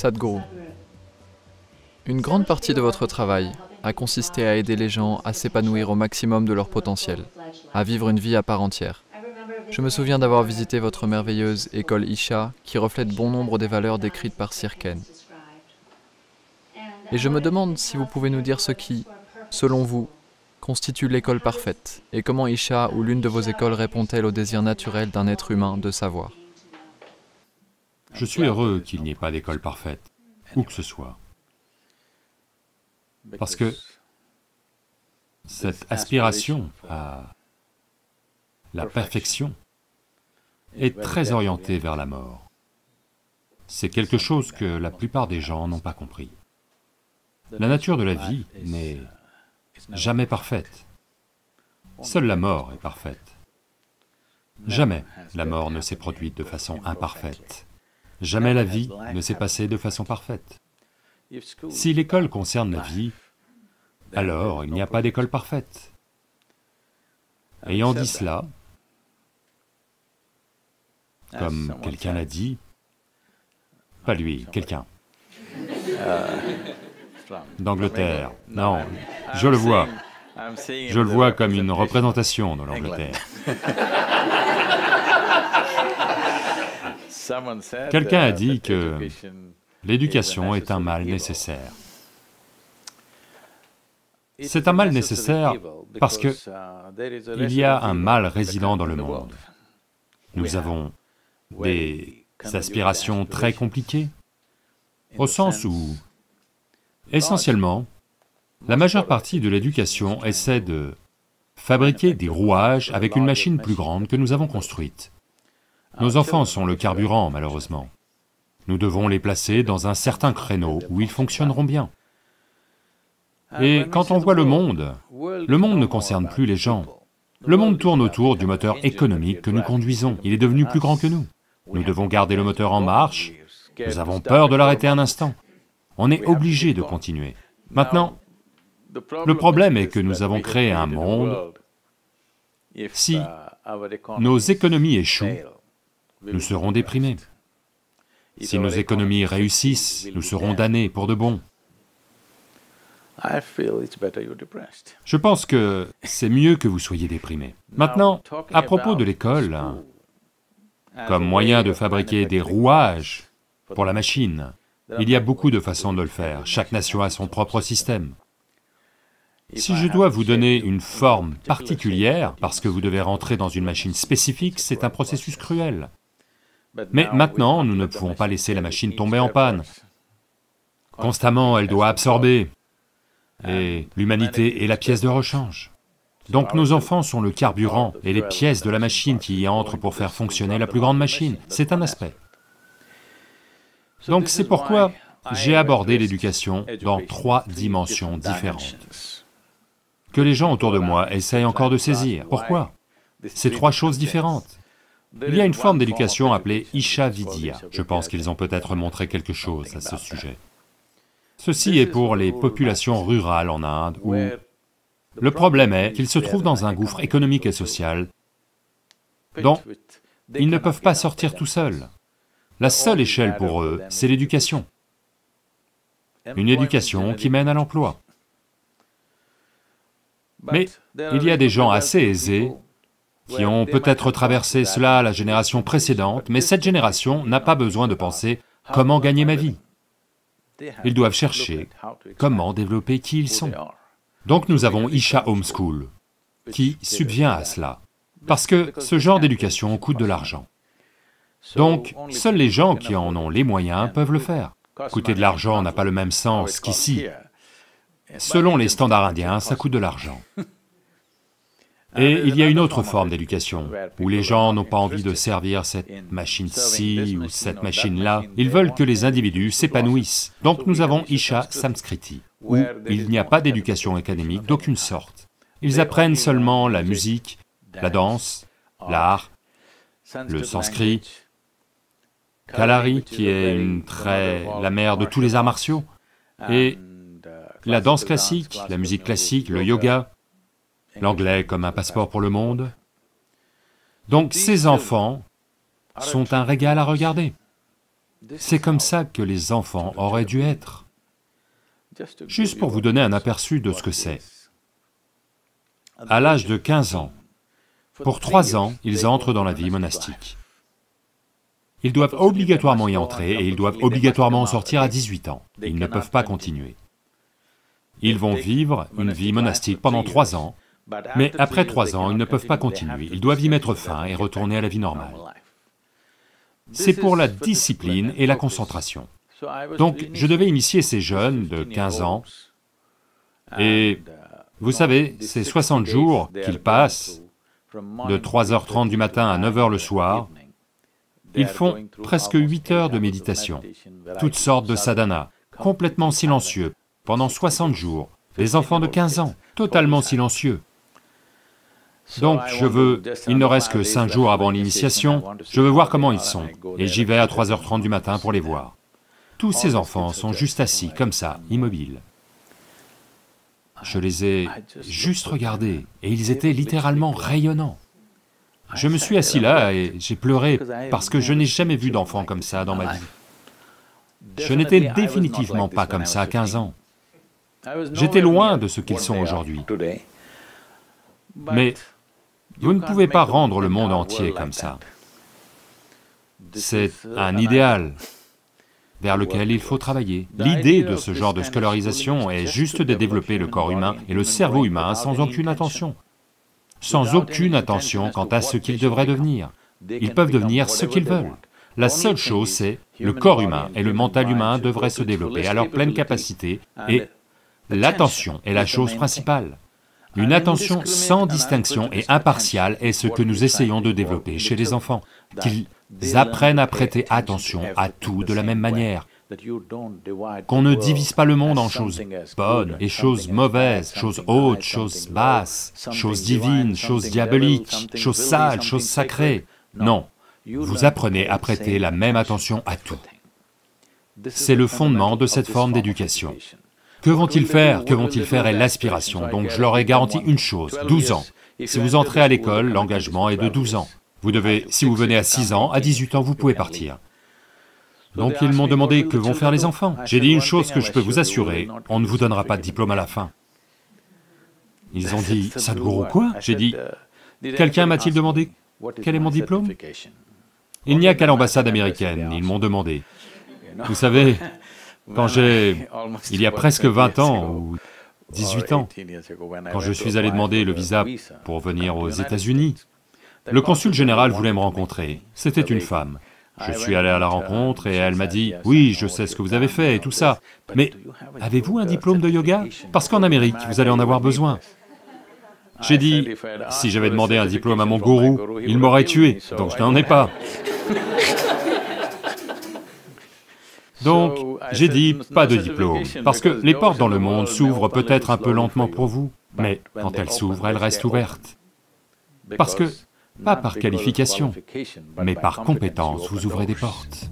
Sadhguru. Une grande partie de votre travail a consisté à aider les gens à s'épanouir au maximum de leur potentiel, à vivre une vie à part entière. Je me souviens d'avoir visité votre merveilleuse école Isha qui reflète bon nombre des valeurs décrites par Sir Ken. Et je me demande si vous pouvez nous dire ce qui, selon vous, constitue l'école parfaite et comment Isha ou l'une de vos écoles répond-elle au désir naturel d'un être humain de savoir. Je suis heureux qu'il n'y ait pas d'école parfaite, où que ce soit. Parce que cette aspiration à la perfection est très orientée vers la mort. C'est quelque chose que la plupart des gens n'ont pas compris. La nature de la vie n'est jamais parfaite. Seule la mort est parfaite. Jamais la mort ne s'est produite de façon imparfaite. Jamais la vie ne s'est passée de façon parfaite. Si l'école concerne la vie, alors il n'y a pas d'école parfaite. Ayant dit cela, comme quelqu'un l'a dit, pas lui, quelqu'un, d'Angleterre, non, je le vois comme une représentation de l'Angleterre. Quelqu'un a dit que l'éducation est un mal nécessaire. C'est un mal nécessaire parce que il y a un mal résident dans le monde. Nous avons des aspirations très compliquées, au sens où, essentiellement, la majeure partie de l'éducation essaie de fabriquer des rouages avec une machine plus grande que nous avons construite. Nos enfants sont le carburant, malheureusement. Nous devons les placer dans un certain créneau où ils fonctionneront bien. Et quand on voit le monde ne concerne plus les gens. Le monde tourne autour du moteur économique que nous conduisons, il est devenu plus grand que nous. Nous devons garder le moteur en marche, nous avons peur de l'arrêter un instant. On est obligé de continuer. Maintenant, le problème est que nous avons créé un monde, si nos économies échouent, nous serons déprimés. Si nos économies réussissent, nous serons damnés pour de bon. Je pense que c'est mieux que vous soyez déprimés. Maintenant, à propos de l'école, comme moyen de fabriquer des rouages pour la machine, il y a beaucoup de façons de le faire, chaque nation a son propre système. Si je dois vous donner une forme particulière, parce que vous devez rentrer dans une machine spécifique, c'est un processus cruel. Mais maintenant, nous ne pouvons pas laisser la machine tomber en panne. Constamment, elle doit absorber, et l'humanité est la pièce de rechange. Donc nos enfants sont le carburant et les pièces de la machine qui y entrent pour faire fonctionner la plus grande machine, c'est un aspect. Donc c'est pourquoi j'ai abordé l'éducation dans 3 dimensions différentes, que les gens autour de moi essayent encore de saisir. Pourquoi? C'est 3 choses différentes. Il y a une forme d'éducation appelée Isha Vidya, je pense qu'ils ont peut-être montré quelque chose à ce sujet. Ceci est pour les populations rurales en Inde, où le problème est qu'ils se trouvent dans un gouffre économique et social dont ils ne peuvent pas sortir tout seuls. La seule échelle pour eux, c'est l'éducation. Une éducation qui mène à l'emploi. Mais il y a des gens assez aisés qui ont peut-être traversé cela la génération précédente, mais cette génération n'a pas besoin de penser « comment gagner ma vie ?» Ils doivent chercher comment développer qui ils sont. Donc nous avons Isha Home School, qui subvient à cela, parce que ce genre d'éducation coûte de l'argent. Donc, seuls les gens qui en ont les moyens peuvent le faire. Coûter de l'argent n'a pas le même sens qu'ici. Selon les standards indiens, ça coûte de l'argent. Et il y a une autre forme d'éducation, où les gens n'ont pas envie de servir cette machine-ci ou cette machine-là, ils veulent que les individus s'épanouissent. Donc nous avons Isha Samskriti, où il n'y a pas d'éducation académique d'aucune sorte. Ils apprennent seulement la musique, la danse, l'art, le sanskrit, Kalari, qui est la mère de tous les arts martiaux, et la danse classique, la musique classique, le yoga, l'anglais comme un passeport pour le monde. Donc ces enfants sont un régal à regarder. C'est comme ça que les enfants auraient dû être. Juste pour vous donner un aperçu de ce que c'est. À l'âge de 15 ans, pour 3 ans, ils entrent dans la vie monastique. Ils doivent obligatoirement y entrer et ils doivent obligatoirement en sortir à 18 ans. Ils ne peuvent pas continuer. Ils vont vivre une vie monastique pendant 3 ans, mais après 3 ans, ils ne peuvent pas continuer. Ils doivent y mettre fin et retourner à la vie normale. C'est pour la discipline et la concentration. Donc, je devais initier ces jeunes de 15 ans, et vous savez, c'est 60 jours qu'ils passent, de 3h30 du matin à 9h le soir. Ils font presque 8 heures de méditation, toutes sortes de sadhanas, complètement silencieux, pendant 60 jours. Des enfants de 15 ans, totalement silencieux. Donc je veux, il ne reste que 5 jours avant l'initiation, je veux voir comment ils sont, et j'y vais à 3h30 du matin pour les voir. Tous ces enfants sont juste assis, comme ça, immobiles. Je les ai juste regardés, et ils étaient littéralement rayonnants. Je me suis assis là et j'ai pleuré, parce que je n'ai jamais vu d'enfants comme ça dans ma vie. Je n'étais définitivement pas comme ça à 15 ans. J'étais loin de ce qu'ils sont aujourd'hui. Mais vous ne pouvez pas rendre le monde entier comme ça. C'est un idéal vers lequel il faut travailler. L'idée de ce genre de scolarisation est juste de développer le corps humain et le cerveau humain sans aucune intention. Sans aucune attention quant à ce qu'ils devraient devenir. Ils peuvent devenir ce qu'ils veulent. La seule chose, c'est le corps humain et le mental humain devraient se développer à leur pleine capacité et l'attention est la chose principale. Une attention sans distinction et impartiale est ce que nous essayons de développer chez les enfants, qu'ils apprennent à prêter attention à tout de la même manière, qu'on ne divise pas le monde en choses bonnes et choses mauvaises, choses hautes, choses basses, choses divines, choses diaboliques, choses sales, choses sacrées. Non, vous apprenez à prêter la même attention à tout. C'est le fondement de cette forme d'éducation. Que vont-ils faire? Que vont-ils faire est l'aspiration, donc je leur ai garanti une chose, 12 ans. Si vous entrez à l'école, l'engagement est de 12 ans. Vous devez, si vous venez à 6 ans, à 18 ans, vous pouvez partir. Donc ils m'ont demandé que vont faire les enfants. J'ai dit une chose que je peux vous assurer, on ne vous donnera pas de diplôme à la fin. Ils ont dit, Sadhguru quoi? J'ai dit, quelqu'un m'a-t-il demandé quel est mon diplôme? Il n'y a qu'à l'ambassade américaine, ils m'ont demandé. Vous savez, il y a presque 20 ans, ou 18 ans, quand je suis allé demander le visa pour venir aux États-Unis, le consul général voulait me rencontrer, c'était une femme. Je suis allé à la rencontre et elle m'a dit, « Oui, je sais ce que vous avez fait et tout ça, mais avez-vous un diplôme de yoga? Parce qu'en Amérique, vous allez en avoir besoin. » J'ai dit, si j'avais demandé un diplôme à mon gourou, il m'aurait tué, donc je n'en ai pas. Donc, j'ai dit, pas de diplôme, parce que les portes dans le monde s'ouvrent peut-être un peu lentement pour vous, mais quand elles s'ouvrent, elles restent ouvertes. Parce que, pas par qualification, mais par compétence, vous ouvrez des portes.